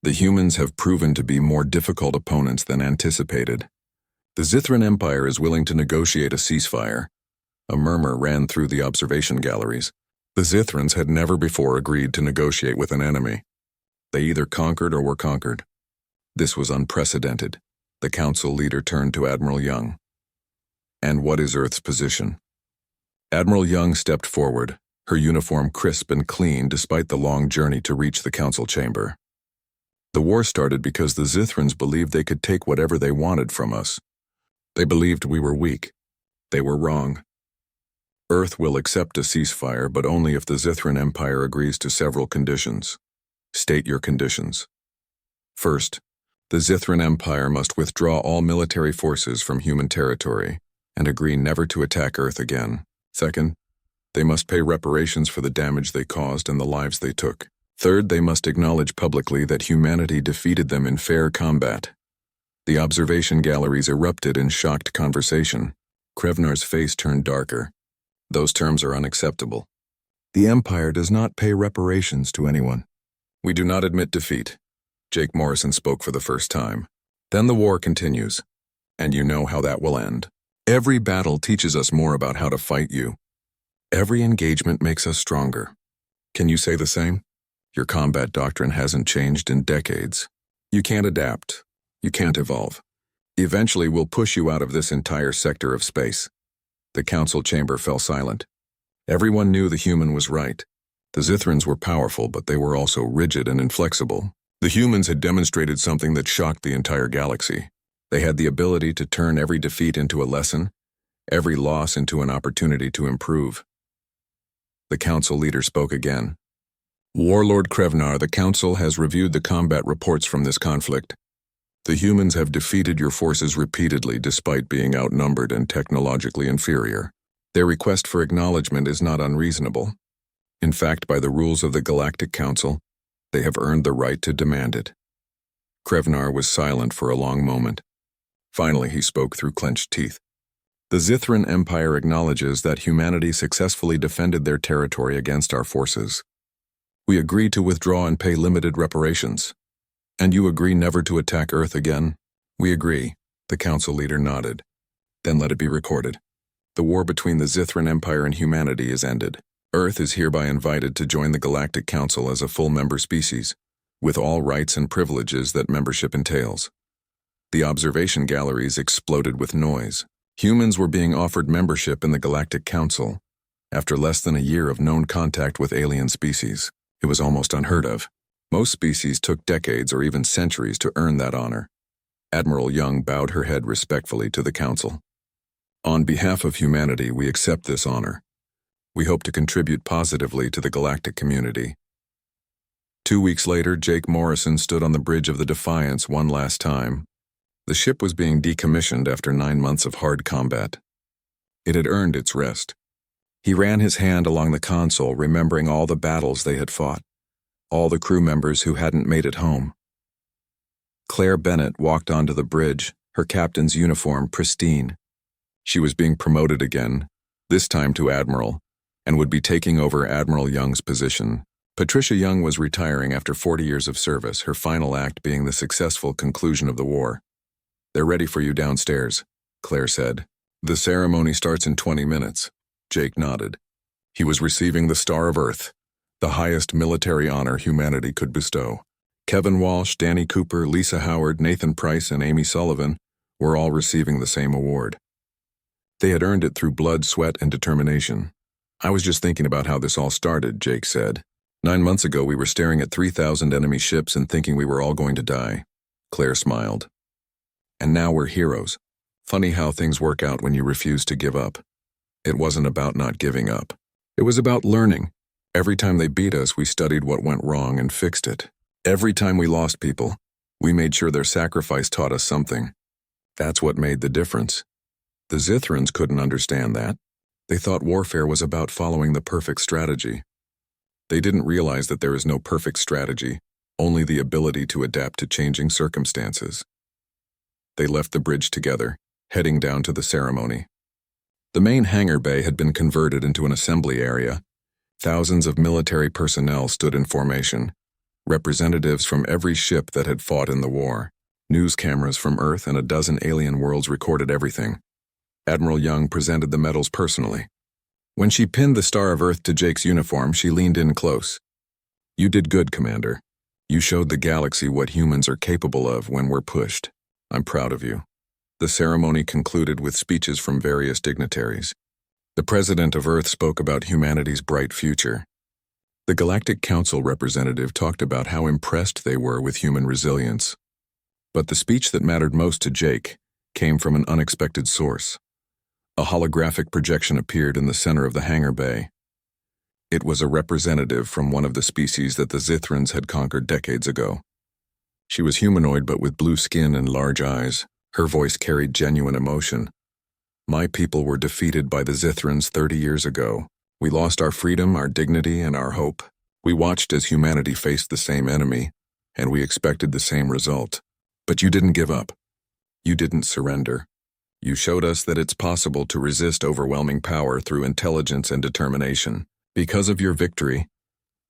The humans have proven to be more difficult opponents than anticipated. The Zithran Empire is willing to negotiate a ceasefire." A murmur ran through the observation galleries. The Zithrans had never before agreed to negotiate with an enemy. They either conquered or were conquered. This was unprecedented. The council leader turned to Admiral Young. "And what is Earth's position?" Admiral Young stepped forward, her uniform crisp and clean despite the long journey to reach the council chamber. "The war started because the Zithrans believed they could take whatever they wanted from us. They believed we were weak. They were wrong. Earth will accept a ceasefire, but only if the Zithran Empire agrees to several conditions. State your conditions." First, the Zithran Empire must withdraw all military forces from human territory and agree never to attack Earth again. Second, they must pay reparations for the damage they caused and the lives they took. Third, they must acknowledge publicly that humanity defeated them in fair combat. The observation galleries erupted in shocked conversation. Krevnar's face turned darker. "Those terms are unacceptable. The Empire does not pay reparations to anyone. We do not admit defeat." Jake Morrison spoke for the first time. "Then the war continues, and you know how that will end. Every battle teaches us more about how to fight you. Every engagement makes us stronger. Can you say the same? Your combat doctrine hasn't changed in decades. You can't adapt. You can't evolve. Eventually we'll push you out of this entire sector of space." The council chamber fell silent. Everyone knew the human was right. The Zithrans were powerful, but they were also rigid and inflexible. The humans had demonstrated something that shocked the entire galaxy. They had the ability to turn every defeat into a lesson, every loss into an opportunity to improve. The council leader spoke again. "Warlord Krevnar, the council has reviewed the combat reports from this conflict. The humans have defeated your forces repeatedly despite being outnumbered and technologically inferior. Their request for acknowledgement is not unreasonable. In fact, by the rules of the Galactic Council, they have earned the right to demand it." Krevnar was silent for a long moment. Finally, he spoke through clenched teeth. "The Zithran Empire acknowledges that humanity successfully defended their territory against our forces. We agree to withdraw and pay limited reparations. And you agree never to attack Earth again?" "We agree," the council leader nodded. "Then let it be recorded. The war between the Zithran Empire and humanity is ended. Earth is hereby invited to join the Galactic Council as a full member species, with all rights and privileges that membership entails." The observation galleries exploded with noise. Humans were being offered membership in the Galactic Council after less than a year of known contact with alien species. It was almost unheard of. Most species took decades or even centuries to earn that honor. Admiral Young bowed her head respectfully to the council. "On behalf of humanity, we accept this honor. We hope to contribute positively to the galactic community." 2 weeks later, Jake Morrison stood on the bridge of the Defiance one last time. The ship was being decommissioned after 9 months of hard combat. It had earned its rest. He ran his hand along the console, remembering all the battles they had fought, all the crew members who hadn't made it home. Claire Bennett walked onto the bridge, her captain's uniform pristine. She was being promoted again, this time to Admiral, and would be taking over Admiral Young's position. Patricia Young was retiring after 40 years of service, her final act being the successful conclusion of the war. "They're ready for you downstairs," Claire said. "The ceremony starts in 20 minutes. Jake nodded. He was receiving the Star of Earth, the highest military honor humanity could bestow. Kevin Walsh, Danny Cooper, Lisa Howard, Nathan Price, and Amy Sullivan were all receiving the same award. They had earned it through blood, sweat, and determination. "I was just thinking about how this all started," Jake said. 9 months ago, we were staring at 3,000 enemy ships and thinking we were all going to die." Claire smiled. "And now we're heroes. Funny how things work out when you refuse to give up." It wasn't about not giving up. It was about learning. Every time they beat us, we studied what went wrong and fixed it. Every time we lost people, we made sure their sacrifice taught us something. That's what made the difference. The Zithrans couldn't understand that. They thought warfare was about following the perfect strategy. They didn't realize that there is no perfect strategy, only the ability to adapt to changing circumstances. They left the bridge together, heading down to the ceremony. The main hangar bay had been converted into an assembly area. Thousands of military personnel stood in formation, representatives from every ship that had fought in the war. News cameras from Earth and a dozen alien worlds recorded everything. Admiral Young presented the medals personally. When she pinned the Star of Earth to Jake's uniform, she leaned in close. "You did good, Commander. You showed the galaxy what humans are capable of when we're pushed. I'm proud of you." The ceremony concluded with speeches from various dignitaries. The President of Earth spoke about humanity's bright future. The Galactic Council representative talked about how impressed they were with human resilience. But the speech that mattered most to Jake came from an unexpected source. A holographic projection appeared in the center of the hangar bay. It was a representative from one of the species that the Zithrans had conquered decades ago. She was humanoid but with blue skin and large eyes. Her voice carried genuine emotion. "My people were defeated by the Zithrans 30 years ago. We lost our freedom, our dignity, and our hope. We watched as humanity faced the same enemy, and we expected the same result. But you didn't give up. You didn't surrender. You showed us that it's possible to resist overwhelming power through intelligence and determination. Because of your victory,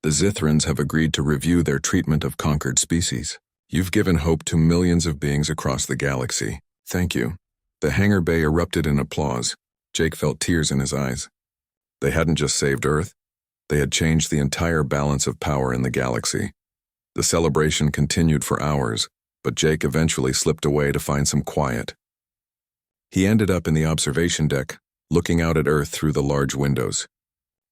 the Zithrans have agreed to review their treatment of conquered species. You've given hope to millions of beings across the galaxy. Thank you." The hangar bay erupted in applause. Jake felt tears in his eyes. They hadn't just saved Earth, they had changed the entire balance of power in the galaxy. The celebration continued for hours, but Jake eventually slipped away to find some quiet. He ended up in the observation deck, looking out at Earth through the large windows.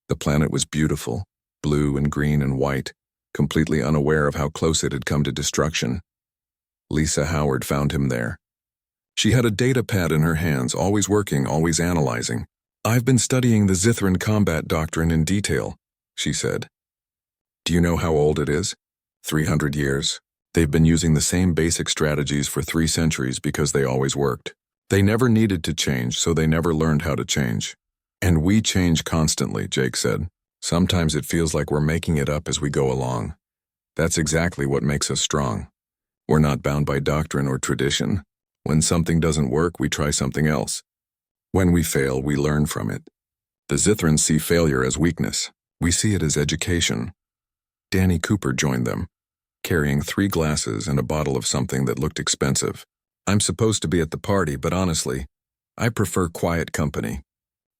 The planet was beautiful, blue and green and white, completely unaware of how close it had come to destruction. Lisa Howard found him there. She had a data pad in her hands, always working, always analyzing. "I've been studying the Zithran combat doctrine in detail," she said. "Do you know how old it is? 300 years. They've been using the same basic strategies for 3 centuries because they always worked. They never needed to change, so they never learned how to change. And we change constantly," Jake said. "Sometimes it feels like we're making it up as we go along. That's exactly what makes us strong. We're not bound by doctrine or tradition. When something doesn't work, we try something else. When we fail, we learn from it. The Zithrans see failure as weakness. We see it as education." Danny Cooper joined them, carrying 3 glasses and a bottle of something that looked expensive. "I'm supposed to be at the party, but honestly, I prefer quiet company.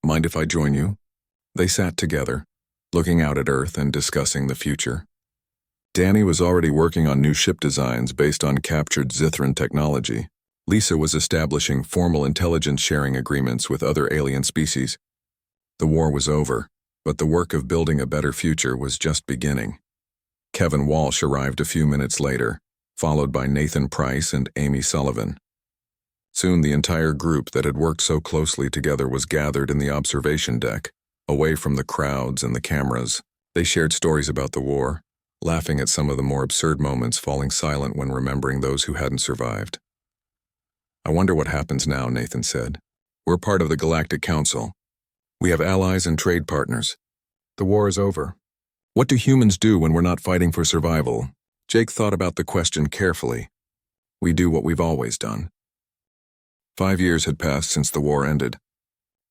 Mind if I join you?" They sat together, looking out at Earth and discussing the future. Danny was already working on new ship designs based on captured Zithran technology. Lisa was establishing formal intelligence sharing agreements with other alien species. The war was over, but the work of building a better future was just beginning. Kevin Walsh arrived a few minutes later, followed by Nathan Price and Amy Sullivan. Soon the entire group that had worked so closely together was gathered in the observation deck, away from the crowds and the cameras. They shared stories about the war, laughing at some of the more absurd moments, falling silent when remembering those who hadn't survived. "I wonder what happens now," Nathan said. "We're part of the Galactic Council. We have allies and trade partners. The war is over. What do humans do when we're not fighting for survival?" Jake thought about the question carefully. "We do what we've always done." 5 years had passed since the war ended.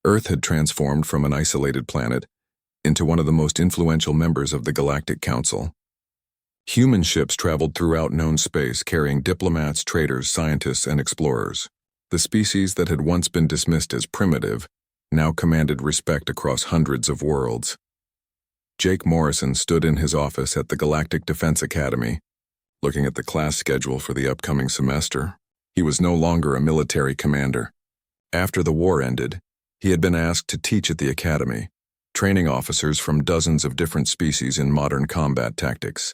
Earth had transformed from an isolated planet into one of the most influential members of the Galactic Council. Human ships traveled throughout known space carrying diplomats, traders, scientists, and explorers. The species that had once been dismissed as primitive now commanded respect across hundreds of worlds. Jake Morrison stood in his office at the Galactic Defense Academy, looking at the class schedule for the upcoming semester. He was no longer a military commander. After the war ended, he had been asked to teach at the academy, training officers from dozens of different species in modern combat tactics.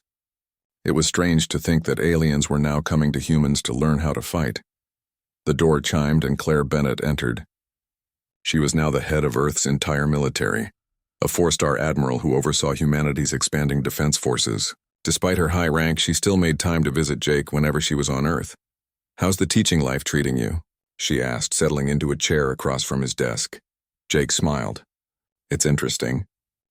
It was strange to think that aliens were now coming to humans to learn how to fight. The door chimed and Claire Bennett entered. She was now the head of Earth's entire military, a 4-star admiral who oversaw humanity's expanding defense forces. Despite her high rank, she still made time to visit Jake whenever she was on Earth. "How's the teaching life treating you?" she asked, settling into a chair across from his desk. Jake smiled. "It's interesting.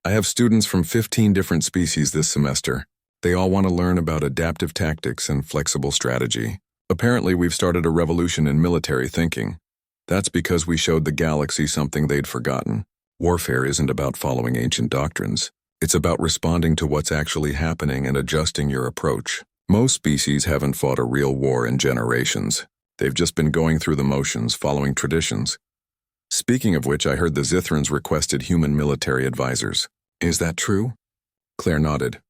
I have students from 15 different species this semester. They all want to learn about adaptive tactics and flexible strategy. Apparently, we've started a revolution in military thinking. That's because we showed the galaxy something they'd forgotten. Warfare isn't about following ancient doctrines. It's about responding to what's actually happening and adjusting your approach. Most species haven't fought a real war in generations. They've just been going through the motions, following traditions. Speaking of which, I heard the Zithrans requested human military advisors. Is that true?" Claire nodded.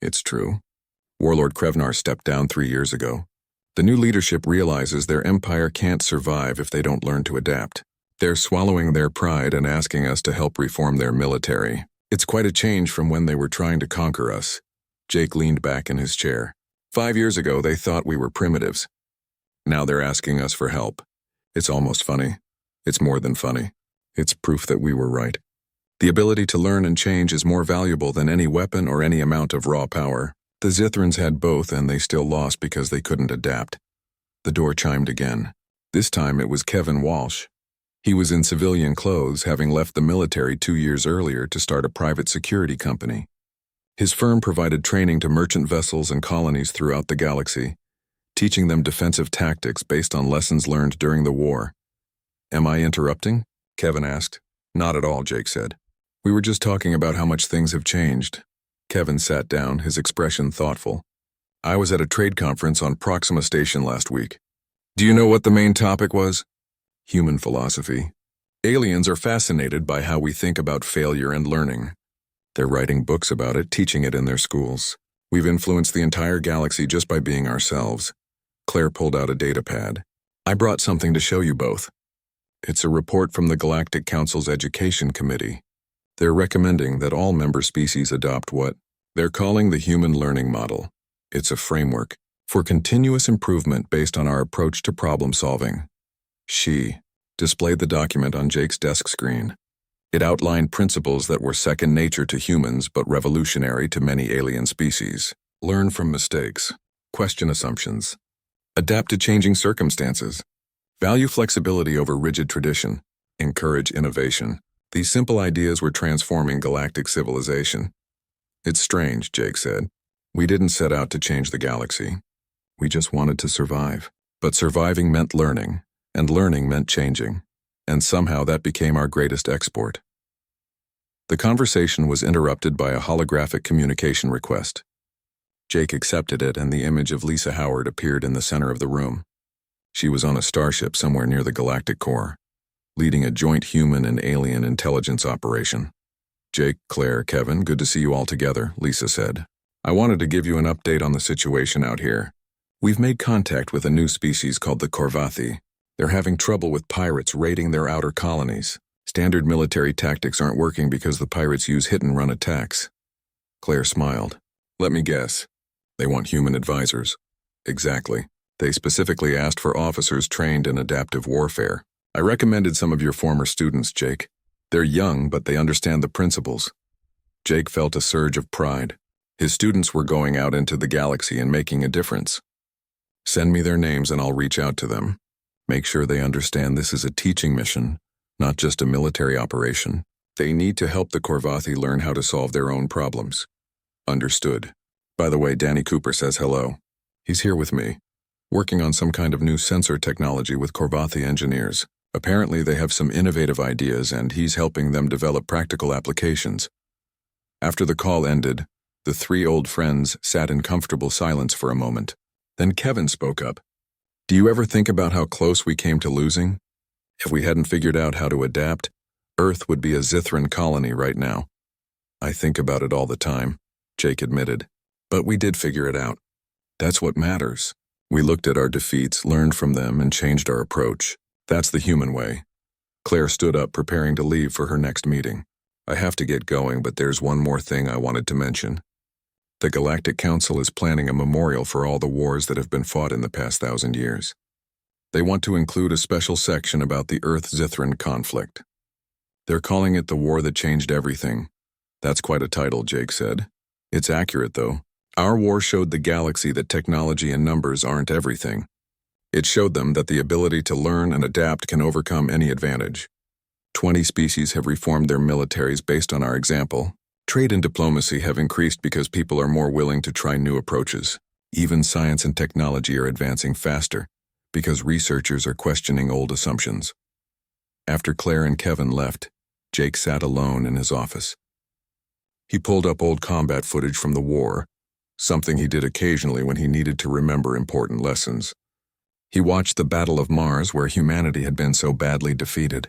"It's true. Warlord Krevnar stepped down 3 years ago. The new leadership realizes their empire can't survive if they don't learn to adapt. They're swallowing their pride and asking us to help reform their military. It's quite a change from when they were trying to conquer us." Jake leaned back in his chair. 5 years ago, they thought we were primitives. Now they're asking us for help. It's almost funny. It's more than funny. It's proof that we were right. The ability to learn and change is more valuable than any weapon or any amount of raw power. The Zithrans had both, and they still lost because they couldn't adapt. The door chimed again. This time it was Kevin Walsh. He was in civilian clothes, having left the military 2 years earlier to start a private security company. His firm provided training to merchant vessels and colonies throughout the galaxy, teaching them defensive tactics based on lessons learned during the war. "Am I interrupting?" Kevin asked. "Not at all," Jake said. "We were just talking about how much things have changed." Kevin sat down, his expression thoughtful. "I was at a trade conference on Proxima Station last week. Do you know what the main topic was? Human philosophy. Aliens are fascinated by how we think about failure and learning. They're writing books about it, teaching it in their schools. We've influenced the entire galaxy just by being ourselves." Claire pulled out a data pad. "I brought something to show you both. It's a report from the Galactic Council's Education Committee. They're recommending that all member species adopt what they're calling the human learning model. It's a framework for continuous improvement based on our approach to problem solving." She displayed the document on Jake's desk screen. It outlined principles that were second nature to humans but revolutionary to many alien species. Learn from mistakes. Question assumptions. Adapt to changing circumstances. Value flexibility over rigid tradition. Encourage innovation. These simple ideas were transforming galactic civilization. "It's strange," Jake said. "We didn't set out to change the galaxy. We just wanted to survive. But surviving meant learning, and learning meant changing. And somehow that became our greatest export." The conversation was interrupted by a holographic communication request. Jake accepted it, and the image of Lisa Howard appeared in the center of the room. She was on a starship somewhere near the galactic core, leading a joint human and alien intelligence operation. "Jake, Claire, Kevin, good to see you all together," Lisa said. "I wanted to give you an update on the situation out here. We've made contact with a new species called the Korvathi. They're having trouble with pirates raiding their outer colonies. Standard military tactics aren't working because the pirates use hit-and-run attacks." Claire smiled. "Let me guess. They want human advisors." "Exactly. They specifically asked for officers trained in adaptive warfare. I recommended some of your former students, Jake. They're young, but they understand the principles." Jake felt a surge of pride. His students were going out into the galaxy and making a difference. "Send me their names and I'll reach out to them. Make sure they understand this is a teaching mission, not just a military operation. They need to help the Korvathi learn how to solve their own problems." "Understood. By the way, Danny Cooper says hello. He's here with me, working on some kind of new sensor technology with Korvathi engineers. Apparently they have some innovative ideas and he's helping them develop practical applications. After the call ended, the three old friends sat in comfortable silence for a moment. Then Kevin spoke up. Do you ever think about how close we came to losing? If we hadn't figured out how to adapt, Earth would be a Zithran colony right now. I think about it all the time, Jake admitted. But we did figure it out. That's what matters. We looked at our defeats, learned from them, and changed our approach. That's the human way. Claire stood up, preparing to leave for her next meeting. I have to get going, but there's one more thing I wanted to mention. The Galactic Council is planning a memorial for all the wars that have been fought in the past 1,000 years. They want to include a special section about the Earth-Zithran conflict. They're calling it the war that changed everything. That's quite a title, Jake said. It's accurate, though. Our war showed the galaxy that technology and numbers aren't everything. It showed them that the ability to learn and adapt can overcome any advantage. 20 species have reformed their militaries based on our example. Trade and diplomacy have increased because people are more willing to try new approaches. Even science and technology are advancing faster because researchers are questioning old assumptions. After Claire and Kevin left, Jake sat alone in his office. He pulled up old combat footage from the war, something he did occasionally when he needed to remember important lessons. He watched the Battle of Mars, where humanity had been so badly defeated.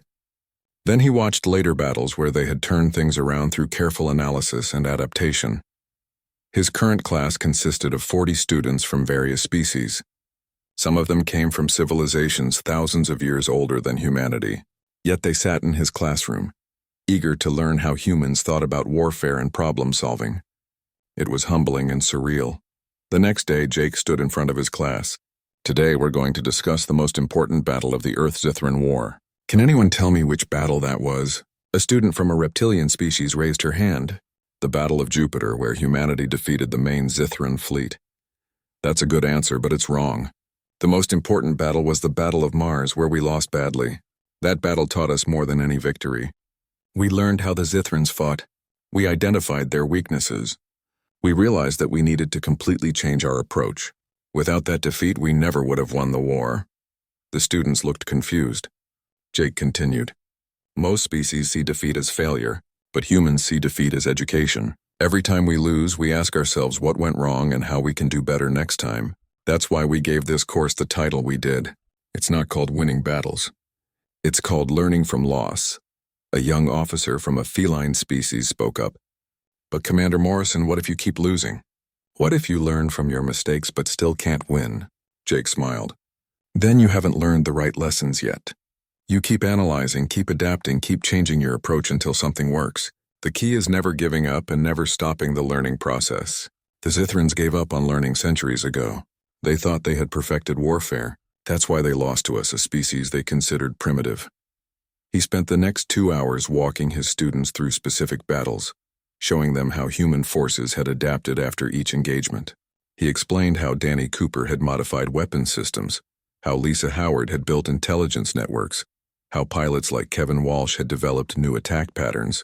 Then he watched later battles where they had turned things around through careful analysis and adaptation. His current class consisted of 40 students from various species. Some of them came from civilizations thousands of years older than humanity, yet they sat in his classroom, eager to learn how humans thought about warfare and problem-solving. It was humbling and surreal. The next day, Jake stood in front of his class. Today, we're going to discuss the most important battle of the Earth-Zithran War. Can anyone tell me which battle that was? A student from a reptilian species raised her hand. The Battle of Jupiter, where humanity defeated the main Zithran fleet. That's a good answer, but it's wrong. The most important battle was the Battle of Mars, where we lost badly. That battle taught us more than any victory. We learned how the Zithrans fought. We identified their weaknesses. We realized that we needed to completely change our approach. Without that defeat, we never would have won the war. The students looked confused. Jake continued. Most species see defeat as failure, but humans see defeat as education. Every time we lose, we ask ourselves what went wrong and how we can do better next time. That's why we gave this course the title we did. It's not called winning battles. It's called learning from loss. A young officer from a feline species spoke up. But Commander Morrison, what if you keep losing? What if you learn from your mistakes but still can't win? Jake smiled. Then you haven't learned the right lessons yet. You keep analyzing, keep adapting, keep changing your approach until something works. The key is never giving up and never stopping the learning process. The Zithrans gave up on learning centuries ago. They thought they had perfected warfare. That's why they lost to us, a species they considered primitive. He spent the next 2 hours walking his students through specific battles, showing them how human forces had adapted after each engagement. He explained how Danny Cooper had modified weapons systems, how Lisa Howard had built intelligence networks, how pilots like Kevin Walsh had developed new attack patterns.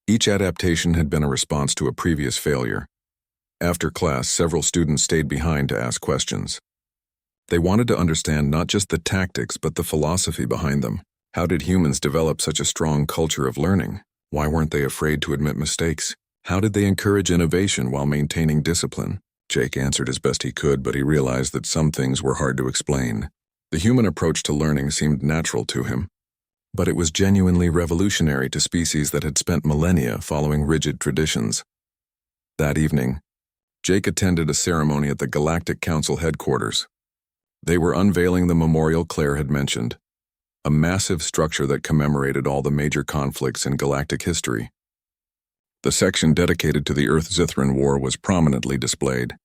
Each adaptation had been a response to a previous failure. After class, several students stayed behind to ask questions. They wanted to understand not just the tactics but the philosophy behind them. How did humans develop such a strong culture of learning? Why weren't they afraid to admit mistakes? How did they encourage innovation while maintaining discipline? Jake answered as best he could, but he realized that some things were hard to explain. The human approach to learning seemed natural to him, but it was genuinely revolutionary to species that had spent millennia following rigid traditions. That evening, Jake attended a ceremony at the Galactic Council headquarters. They were unveiling the memorial Claire had mentioned, a massive structure that commemorated all the major conflicts in galactic history. The section dedicated to the Earth-Zithran War was prominently displayed.